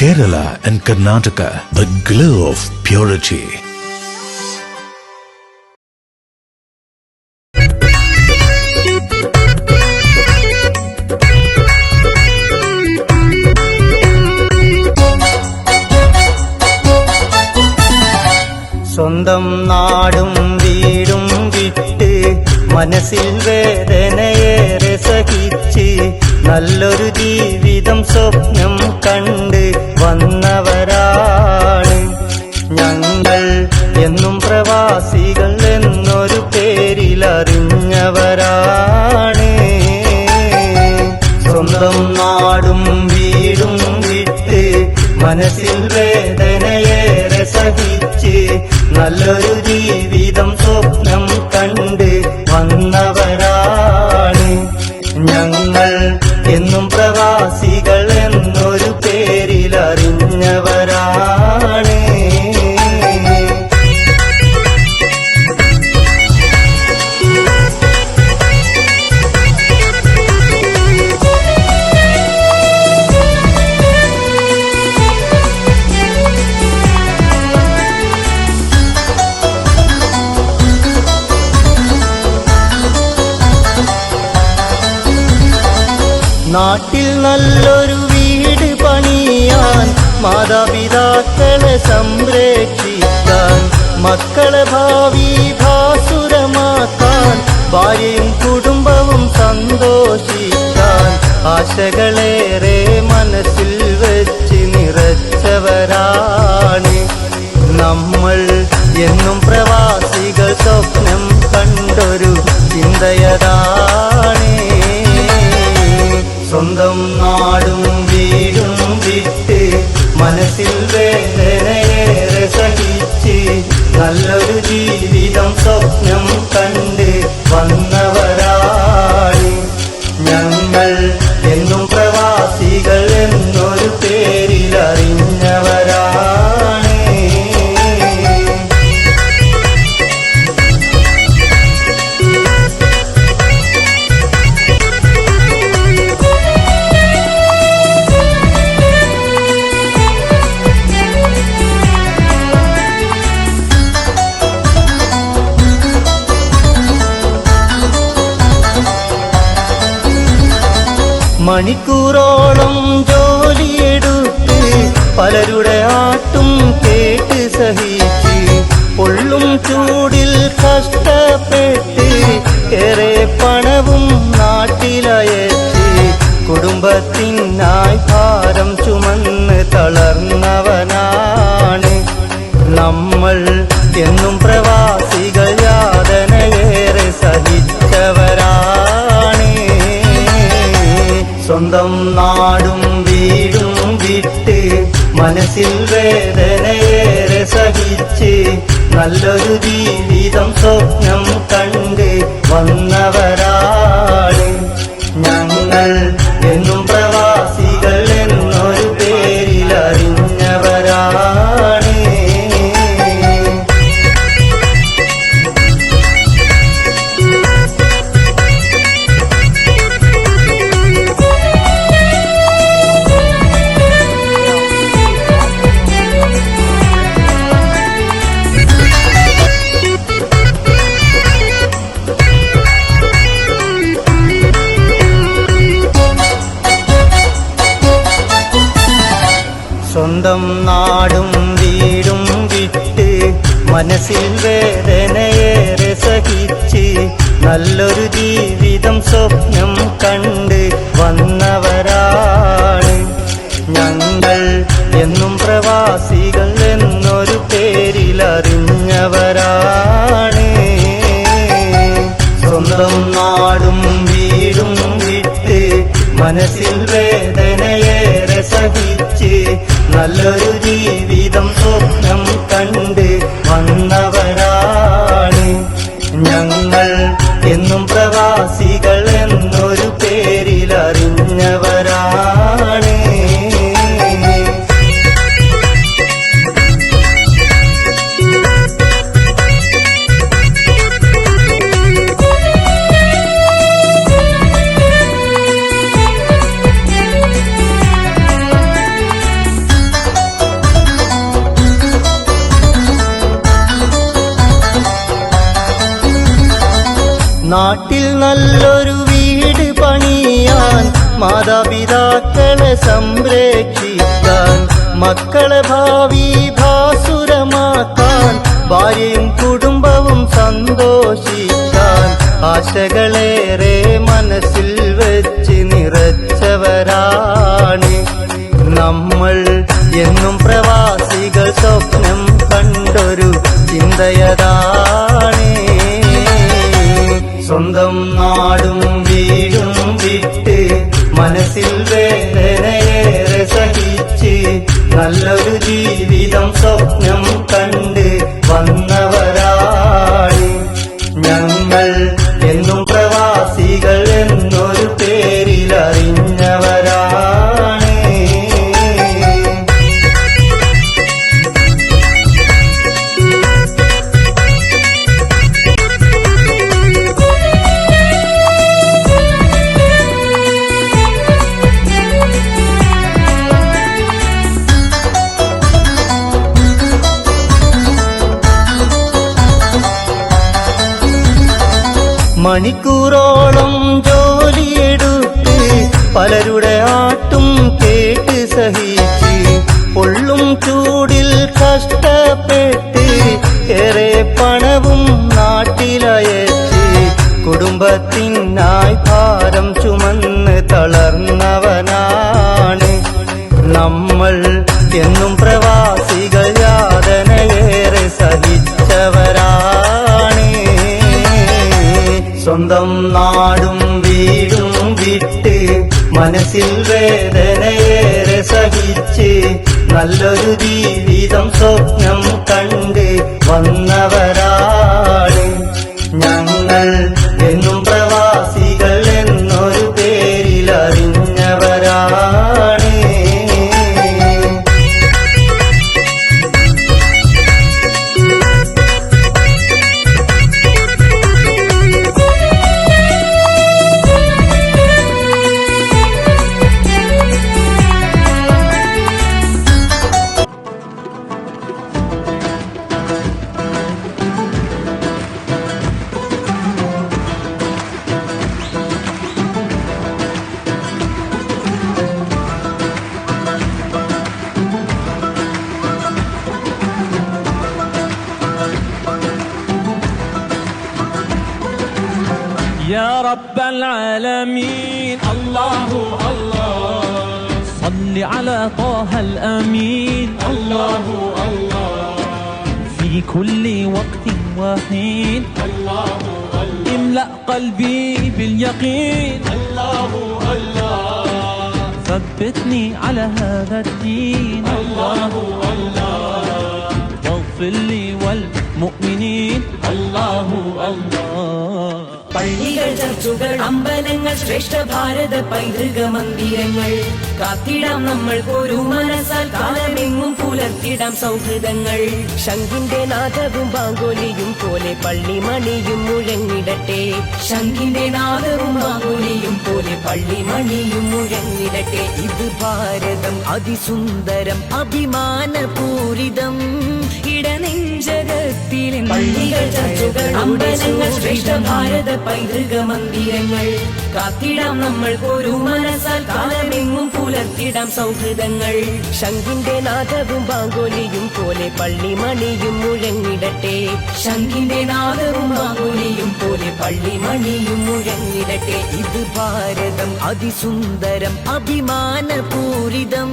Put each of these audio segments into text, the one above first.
Kerala and Karnataka, the glow of purity. സ്വന്തം നാടും വീടും വിട്ട് മനസ്സിൽ വേദനയേറെ സഹിച്ച് നല്ലൊരു ജീവിതം സ്വപ്നം കണ്ട് വന്നവരാണ് ഞങ്ങൾ. എന്നും പ്രവാസികൾ എന്നൊരു പേരിലറിഞ്ഞവരാണ്. സ്വന്തം നാടും വീടും വിട്ട് മനസ്സിൽ വേദനയേറെ സഹിച്ച് നല്ലൊരു ജീവിതം സ്വപ്നം കണ്ട് വന്നവരാണ് ഞങ്ങൾ. എന്നും പ്രവാസികൾ എന്നൊരു പേരിലറിഞ്ഞവരാണ്. നാട്ടിൽ നല്ലൊരു വീട് പണിയാൻ, മാതാപിതാക്കളെ സംരക്ഷിക്കാൻ, മക്കളെ ഭാവി ഭാസുരമാക്കാൻ, ഭാര്യയും കുടുംബവും സന്തോഷിക്കാൻ ആശകളേറെ മനസ്സിൽ വെച്ച് നിറച്ചവരാണ് നമ്മൾ. എന്നും പ്രവാസികൾ സ്വപ്നം കണ്ടൊരു ചിന്തയതാണ്. സ്വന്തം നാടും വീടും വിട്ട് മനസ്സിൽ വേദനയേറെ സഹിച്ച് നല്ലൊരു ജീവിതം സ്വപ്നം കണ്ട് വന്നവരാണ് ഞങ്ങൾ. എന്നും പ്രവാസികൾ എന്നൊരു പേരിലറിഞ്ഞവരാണ്. മണിക്കൂറോളം ജോലിയെടുത്ത് പലരുടെ ആട്ടും കേട്ട് സഹിച്ച് പൊള്ളും ചൂടിൽ കഷ്ടപ്പെട്ട് ഏറെ പണവും നാട്ടിലയച്ച് കുടുംബത്തിനായി ഭാരം ചുമന്ന് തളർന്നവനാണ് നമ്മൾ. എന്നും പ്രവാസികൾ യാതനയേറെ സഹിച്ചവരാണ്. സ്വന്തം നാടും വീടും വിട്ട് മനസ്സിൽ വേദനയേറെ സഹിച്ച് നല്ലൊരു ജീവിതം സ്വപ്നം കണ്ട് വന്നവരാണ് ഞങ്ങൾ. എന്നും പ്രവാസികൾ എന്നൊരു പേരിലറിഞ്ഞവരാണ്. സ്വന്തം നാടും വീടും വിട്ട് മനസ്സിൽ വേദനയേറെ സഹിച്ച് നല്ലൊരു ജീവിതം സ്വപ്നം കണ്ട് വന്നവരാണ് ഞങ്ങൾ. എന്നും പ്രവാസികൾ എന്നൊരു പേരിലറിഞ്ഞവരാണ്. സ്വന്തം നാടും വീടും വിട്ട് മനസ്സിൽ വേദനയേറെ സഹിച്ച് നല്ലൊരു ജീവിതം സ്വപ്നം കണ്ട് വന്നവരാണ് ഞങ്ങൾ. എന്നും പ്രവാസികൾ എന്നൊരു പേരിലറിഞ്ഞവരാണ്. നാട്ടിൽ നല്ലൊരു വീട് പണിയാൻ, മാതാപിതാക്കളെ സംരക്ഷിക്കാൻ, മക്കളെ ഭാവി ഭാസുരമാക്കാൻ, ഭാര്യയും കുടുംബവും സന്തോഷിക്കാൻ, ആശകളേറെ മനസ്സിൽ വെച്ച് നിറച്ചവരാണ് നമ്മൾ. എന്നും പ്രവാസികൾ സ്വപ്നം കണ്ടൊരു ചിന്തയതാണ്, സ്വന്തം നാടും വീടും വിട്ട് മനസ്സിൽ വേദനയേറെ സഹിച്ച് നല്ലൊരു ജീവിതം സ്വപ്നം കണ്ട് വന്നവരാണ് ഞങ്ങൾ. എന്നും പ്രവാസികൾ എന്നൊരു പേരിൽ അറിഞ്ഞവരാണ്. മണിക്കൂറോളം ജോലിയെടുത്ത് പലരുടെ ആട്ടും കേട്ട് സഹിച്ച് പൊള്ളും ചൂടിൽ കഷ്ടപ്പെട്ട് ഏറെ പണവും നാട്ടിലയച്ച് കുടുംബത്തിനായി ഭാരം ചുമന്ന് തളർന്നവനാണ് നമ്മൾ. എന്നും പ്രവാസികൾ യാതനയേറെ സഹിച്ചവരാണ്, സ്വന്തം നാടും വീടും വിട്ട് മനസ്സിൽ വേദനയേറെ സഹിച്ച് നല്ലൊരു ജീവിതം സ്വപ്നം കണ്ട് വന്നവരാണ് ഞങ്ങൾ. എന്നും പ്രവാസികൾ എന്നൊരു പേരിൽ അറിഞ്ഞവരാണ്. يا رب العالمين الله الله صل على طه الأمين الله الله في كل وقت وحين الله الله املأ قلبي باليقين الله الله ثبتني على هذا الدين الله الله واغفر لي والمؤمنين الله الله. പള്ളികൾ, ചർച്ചുകൾ, അമ്പലങ്ങൾ, ശ്രേഷ്ഠ ഭാരത പൈതൃക മന്ദിരങ്ങൾ കാത്തിടാം നമ്മൾ ഒരു മനസ്സാൽ, കാലമെങ്ങും പുലർത്തിടാം സൗഹൃദങ്ങൾ. ശംഖിന്റെ നാദവും ബാങ്കോലിയും പോലെ പള്ളിമണിയും മുഴങ്ങിടട്ടെ, ശംഖിന്റെ നാദവും ബാങ്കോലിയും പോലെ പള്ളിമണിയും മുഴങ്ങിടട്ടെ. ഇത് ഭാരതം അതിസുന്ദരം അഭിമാനപൂരിതം ഇടനെഞ്ചകത്തിലെ പള്ളികൾ, ചർച്ചുകൾ, അമ്പലങ്ങൾ, ശ്രേഷ്ഠ ഭാരത പൈതൃക മന്ദിരങ്ങൾ കാത്തിടാം നമ്മൾ ഒരു മനസ്സാൽ, കാലമെങ്ങും പുലർത്തിടാം സൗഹൃദങ്ങൾ. ശംഖിന്റെ നാദവും ബാങ്കോലിയും പോലെ പള്ളിമണിയും മുഴങ്ങിടട്ടെ, ശംഖിന്റെ നാദവും ബാങ്കോലിയും പോലെ പള്ളിമണിയും മുഴങ്ങിടട്ടെ. ഇത് ഭാരതം അതിസുന്ദരം അഭിമാനപൂരിതം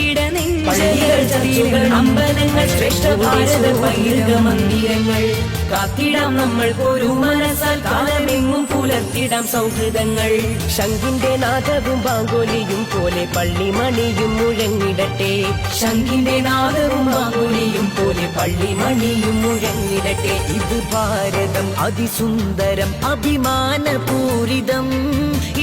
ഇടനെഞ്ചകത്തിലെ അമ്പലങ്ങൾ, ശ്രേഷ്ഠ ഭാരത പൈതൃക മന്ദിരങ്ങൾ കാത്തിടാം നമ്മൾ ഒരു മനസ്സാൽ, കാലമെങ്ങും പുലർത്തിടാം സൗഹൃദങ്ങൾ. ശംഖിന്റെ നാദവും ബാങ്കോലിയും പോലെ പള്ളിമണിയും മുഴങ്ങിടട്ടെ, ശംഖിന്റെ നാദവും ബാങ്കോലിയും പോലെ പള്ളിമണിയും മുഴങ്ങിടട്ടെ. ഇത് ഭാരതം അതിസുന്ദരം അഭിമാനപൂരിതം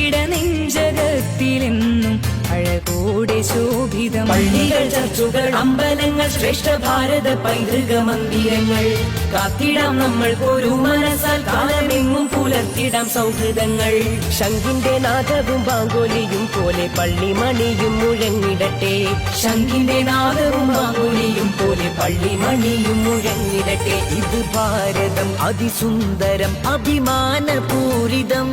ഇടനെഞ്ചകത്തിലെന്നും അഴകോടെ ശോഭിത ശോഭിതം. പള്ളികൾ, ചർച്ചുകൾ, അമ്പലങ്ങൾ, ശ്രേഷ്ഠ ഭാരത പൈതൃക മന്ദിരങ്ങൾ കാത്തിടാം നമ്മൾ ഒരു മനസ്സാൽ കാലമെങ്ങും പുലർത്തിടാം സൗഹൃദങ്ങൾ. ശംഖിന്റെ നാദവും ബാങ്കോലിയും പോലെ പള്ളിമണിയും മുഴങ്ങിടട്ടെ. ശംഖിന്റെ നാദവും ബാങ്കോലിയും പോലെ പള്ളിമണിയും മുഴങ്ങിടട്ടെ. ഇത് ഭാരതം അതിസുന്ദരം അഭിമാനപൂരിതം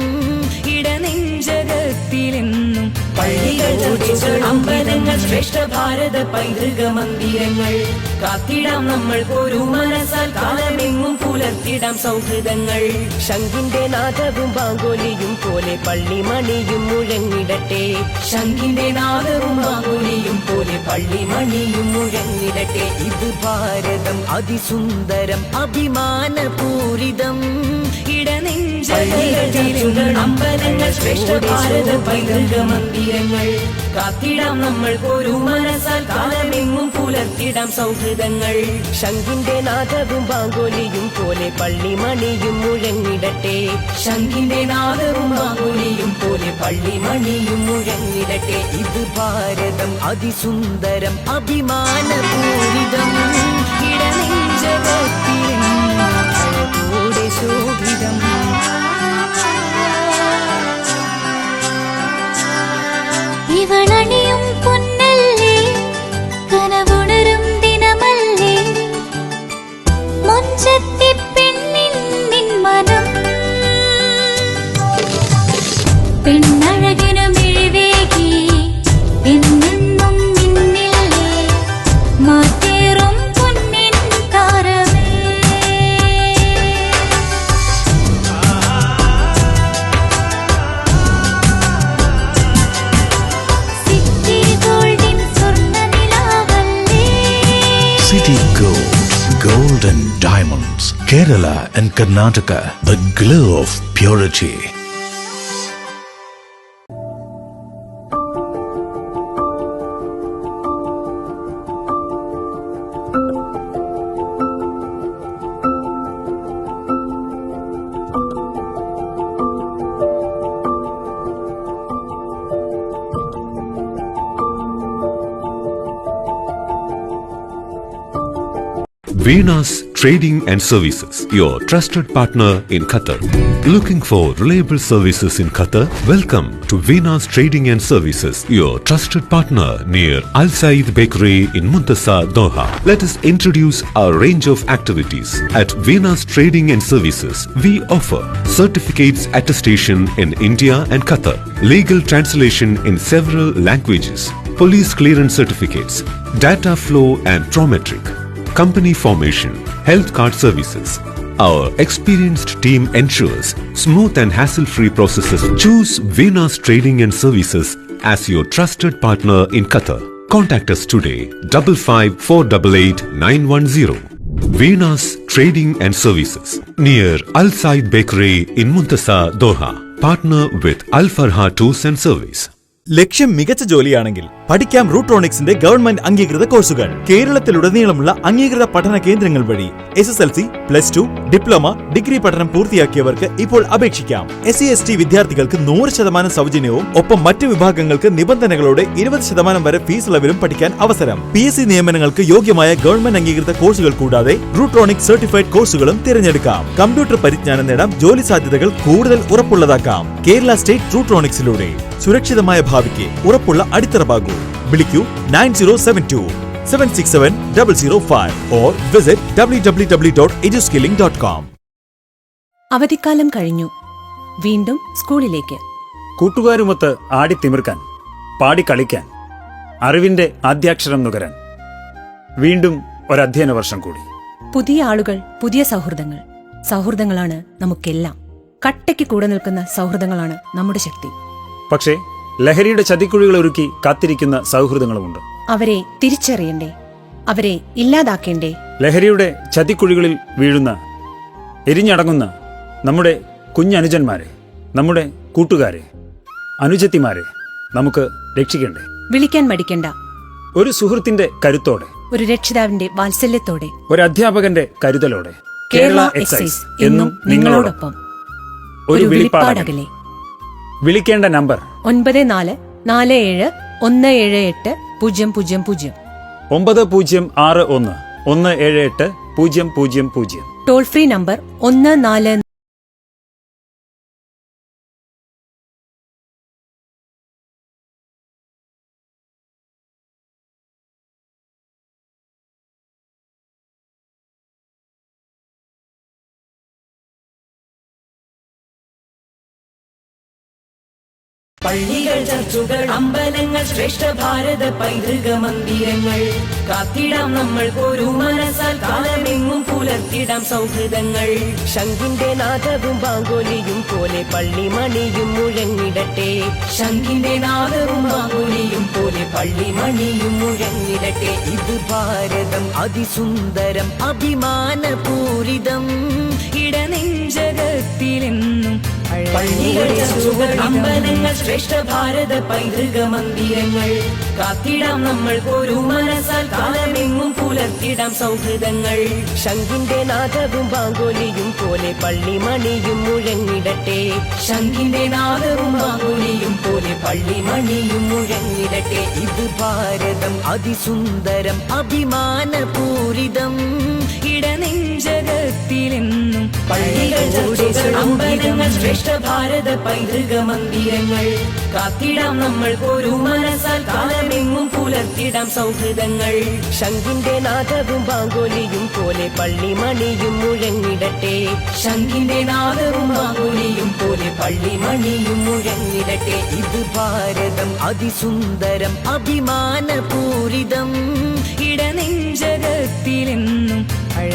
ഇടനെഞ്ചകത്തിലെന്നും. പള്ളികൾ, ചർച്ചുകൾ, അമ്പലങ്ങൾ, ശ്രേഷ്ഠ ഭാരത പൈതൃക മന്ദിരങ്ങൾ കാത്തിടാം നമ്മൾ ഒരു മനസ്സാൽ കാലമെങ്ങും പുലർത്തിടാം സൗഹൃദങ്ങൾ. ശംഖിന്റെ നാദവും ബാങ്കോലിയും പോലെ പള്ളിമണിയും മുഴങ്ങിടട്ടെ. ശംഖിന്റെ നാദവും ബാങ്കോലിയും പോലെ പള്ളിമണിയും മുഴങ്ങിടട്ടെ. ഇത് ഭാരതം അതിസുന്ദരം അഭിമാനപൂരിതം ഇടനെഞ്ചകത്തിലെന്നും. അമ്പലങ്ങൾ, ശ്രേഷ്ഠ ഭാരത പൈതൃക മന്ദിരങ്ങൾ കാത്തിടാം നമ്മൾ ഒരു മനസ്സാൽ കാലമെങ്ങും പുലർത്തിടാം സൗഹൃദങ്ങൾ. ശംഖിന്റെ നാദവും ബാങ്കോലിയും പോലെ പള്ളിമണിയും മുഴങ്ങിടട്ടെ. ശംഖിന്റെ നാദവും ബാങ്കോലിയും പോലെ പള്ളിമണിയും മുഴങ്ങിടട്ടെ. ഇത് ഭാരതം അതിസുന്ദരം അഭിമാനപൂരിതം ഇടനെഞ്ചകത്തിലെന്നും അഴകോടെ ശോഭിതം. ഇവളണിയും പൊന്നല്ലേ, കനവുണരും ദിനമല്ലേ, മുഞ്ചത്തി പെണ്ണിൻ നിൻ മനം. പെണ്ണഴകിനു മിഴിവേകി എന്നെന്നും നിന്നില്ലേ, മാറ്റേറും പൊന്നിൻ താരമേ. City Gold, Gold and Diamonds, Kerala and Karnataka, the glow of purity. Venus Trading and Services, your trusted partner in Qatar. Looking for reliable services in Qatar? Welcome to Venus Trading and Services, your trusted partner near Al Said Bakery in Muntasa, Doha. Let us introduce our range of activities. At Venus Trading and Services, we offer certificates attestation in India and Qatar, legal translation in several languages, police clearance certificates, data flow and prometric, company formation, health card services. Our experienced team ensures smooth and hassle-free processes. Choose Venus Trading and Services as your trusted partner in Qatar. Contact us today, 55488910. Venus Trading and Services, near Al Said Bakery in Muntasa, Doha. Partner with Al Farha Tours and Service. ലക്ഷ്യം മികച്ച ജോലിയാണെങ്കിൽ പഠിക്കാം റൂട്രോണിക്സിന്റെ government അംഗീകൃത കോഴ്സുകൾ. കേരളത്തിലുടനീളമുള്ള അംഗീകൃത പഠന കേന്ദ്രങ്ങൾ വഴി SSLC, +2, diploma, degree പഠനം പൂർത്തിയാക്കിയവർക്ക് ഇപ്പോൾ അപേക്ഷിക്കാം. SC/ST വിദ്യാർത്ഥികൾക്ക് 100% സൗജന്യവും ഒപ്പം മറ്റ് വിഭാഗങ്ങൾക്ക് നിബന്ധനകളോടെ 20% വരെ ഫീസ് ഇളവിലും പഠിക്കാൻ അവസരം. PSC നിയമനങ്ങൾക്ക് യോഗ്യമായ ഗവൺമെന്റ് അംഗീകൃത കോഴ്സുകൾ കൂടാതെ റൂട്രോണിക്സ് സർട്ടിഫൈഡ് കോഴ്സുകളും തിരഞ്ഞെടുക്കാം. കമ്പ്യൂട്ടർ പരിജ്ഞാനം നേടാം, ജോലി സാധ്യതകൾ കൂടുതൽ ഉറപ്പുള്ളതാക്കാം. കേരള സ്റ്റേറ്റ് റൂട്രോണിക്സിലൂടെ സുരക്ഷിതമായ ഭാവിക്ക് ഉറപ്പുള്ള അടിത്തറവാകൂ. വിളിക്കൂ 9072-767-005 or visit www.eduskilling.com. അവധിക്കാലം കഴിഞ്ഞു, വീണ്ടും സ്കൂളിലേക്ക്. കൂട്ടുകാരുമൊത്ത് ആടിത്തിമിർക്കാൻ, പാടിക്കളിക്കാൻ, അറിവിന്റെ ആദ്യാക്ഷരം നുകരാൻ. വീണ്ടും ഒരധ്യയന വർഷം കൂടി. പുതിയ ആളുകൾ, പുതിയ സൗഹൃദങ്ങൾ. സൗഹൃദങ്ങളാണ് നമുക്കെല്ലാം. കട്ടയ്ക്ക് കൂടെ നിൽക്കുന്ന സൗഹൃദങ്ങളാണ് നമ്മുടെ ശക്തി. പക്ഷേ ലഹരിയുടെ ചതിക്കുഴികൾ ഒരുക്കി കാത്തിരിക്കുന്ന സൗഹൃദങ്ങളുമുണ്ട്. അവരെ തിരിച്ചറിയണ്ടേ? അവരെ ഇല്ലാതാക്കേണ്ടേ? ലഹരിയുടെ ചതിക്കുഴികളിൽ വീഴുന്ന, എരിഞ്ഞടങ്ങുന്ന നമ്മുടെ കുഞ്ഞനുജന്മാരെ, നമ്മുടെ കൂട്ടുകാരെ, അനുജത്തിമാരെ നമുക്ക് രക്ഷിക്കണ്ടേ? വിളിക്കാൻ മടിക്കണ്ട. ഒരു സുഹൃത്തിന്റെ കരുത്തോടെ, ഒരു രക്ഷിതാവിന്റെ വാത്സല്യത്തോടെ, ഒരു അധ്യാപകന്റെ കരുതലോടെ കേരള എക്സൈസ് എന്നും നിങ്ങളോടൊപ്പം. ഒരു വിളിപ്പാടകലെ. വിളിക്കേണ്ട നമ്പർ 9447178000. 9061 toll free number 14. പള്ളികൾ, ചർച്ചുകൾ, അമ്പലങ്ങൾ, ശ്രേഷ്ഠ ഭാരത പൈതൃക മന്ദിരങ്ങൾ കാത്തിടാം നമ്മൾ ഒരു മനസ്സാൽ കാലമെങ്ങും പുലർത്തിടാം സൗഹൃദങ്ങൾ. ശംഖിന്റെ നാദവും ബാങ്കോലിയും പോലെ പള്ളിമണിയും മുഴങ്ങിടട്ടെ. ശംഖിന്റെ നാദവും ബാങ്കോലിയും പോലെ പള്ളിമണിയും മുഴങ്ങിടട്ടെ. ഇത് ഭാരതം അതിസുന്ദരം അഭിമാനപൂരിതം ഇടനെഞ്ചകത്തിലെന്നും. പള്ളികൾ, ചർച്ചുകൾ, അമ്പലങ്ങൾ, ശ്രേഷ്ഠ ഭാരത പൈതൃക മന്ദിരങ്ങൾ കാത്തിടാം നമ്മൾ ഒരു മനസ്സാൽ കാലമെങ്ങും പുലർത്തിടാം സൗഹൃദങ്ങൾ. ശംഖിന്റെ നാദവും ബാങ്കോലിയും പോലെ പള്ളിമണിയും മുഴങ്ങിടട്ടെ. ശംഖിന്റെ നാദവും ബാങ്കോലിയും പോലെ പള്ളിമണിയും മുഴങ്ങിടട്ടെ. ഇത് ഭാരതം അതിസുന്ദരം അഭിമാനപൂരിതം ഇടനെഞ്ചകത്തിലെന്നും. പള്ളികൾ, ചർച്ചുകൾ, അമ്പലങ്ങൾ, ശ്രേഷ്ഠ ഭാരത പൈതൃക മന്ദിരങ്ങൾ കാത്തിടാം നമ്മൾ ഒരു മനസ്സാൽ കാലമെങ്ങും പുലർത്തിടാം സൗഹൃദങ്ങൾ. ശംഖിന്റെ നാദവും ബാങ്കോലിയും പോലെ പള്ളിമണിയും മുഴങ്ങിടട്ടെ. ശംഖിന്റെ നാദവും ബാങ്കോലിയും പോലെ പള്ളിമണിയും മുഴങ്ങിടട്ടെ. ഇത് ഭാരതം അതിസുന്ദരം അഭിമാനപൂരിതം ഇടനെഞ്ചകത്തിലെന്നും.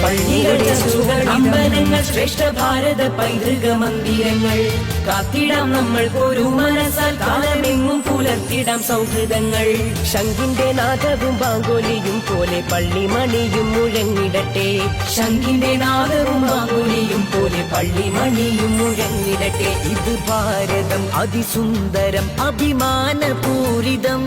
പള്ളികൾ, ചർച്ചുകൾ, അമ്പലങ്ങൾ, ശ്രേഷ്ഠ ഭാരത പൈതൃക മന്ദിരങ്ങൾ കാത്തിടാം നമ്മൾ ഒരു മനസ്സാൽ കാലമെങ്ങും പുലർത്തിടാം സൗഹൃദങ്ങൾ. ശംഖിന്റെ നാദവും ബാങ്കോലിയും പോലെ പള്ളിമണിയും മുഴങ്ങിടട്ടെ. ശംഖിന്റെ നാദവും ബാങ്കോലിയും പോലെ പള്ളിമണിയും മുഴങ്ങിടട്ടെ. ഇത് ഭാരതം അതിസുന്ദരം അഭിമാനപൂരിതം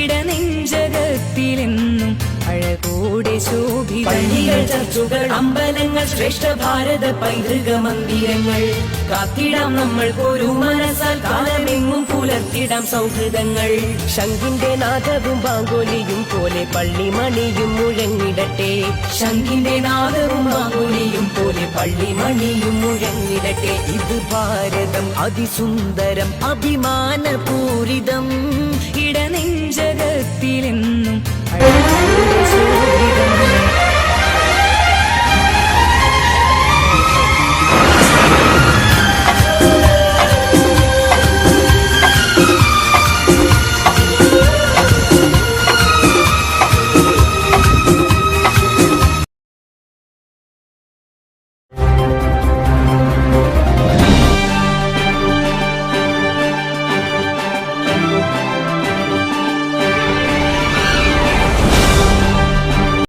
ഇടനെഞ്ചകത്തിലെന്നും. അഴകോടെ ശോഭിതം. പള്ളികൾ, ചർച്ചുകൾ, അമ്പലങ്ങൾ, ശ്രേഷ്ഠ ഭാരത പൈതൃക മന്ദിരങ്ങൾ കാത്തിടാം നമ്മൾ ഒരു മനസ്സാൽ കാലമെങ്ങും പുലർത്തിടാം സൗഹൃദങ്ങൾ. ശംഖിന്റെ നാദവും ബാങ്കോലിയും പോലെ പള്ളിമണിയും മുഴങ്ങിടട്ടെ. ശംഖിന്റെ നാദവും ബാങ്കോലിയും പോലെ പള്ളിമണിയും മുഴങ്ങിടട്ടെ. ഇത് ഭാരതം അതിസുന്ദരം അഭിമാനപൂരിതം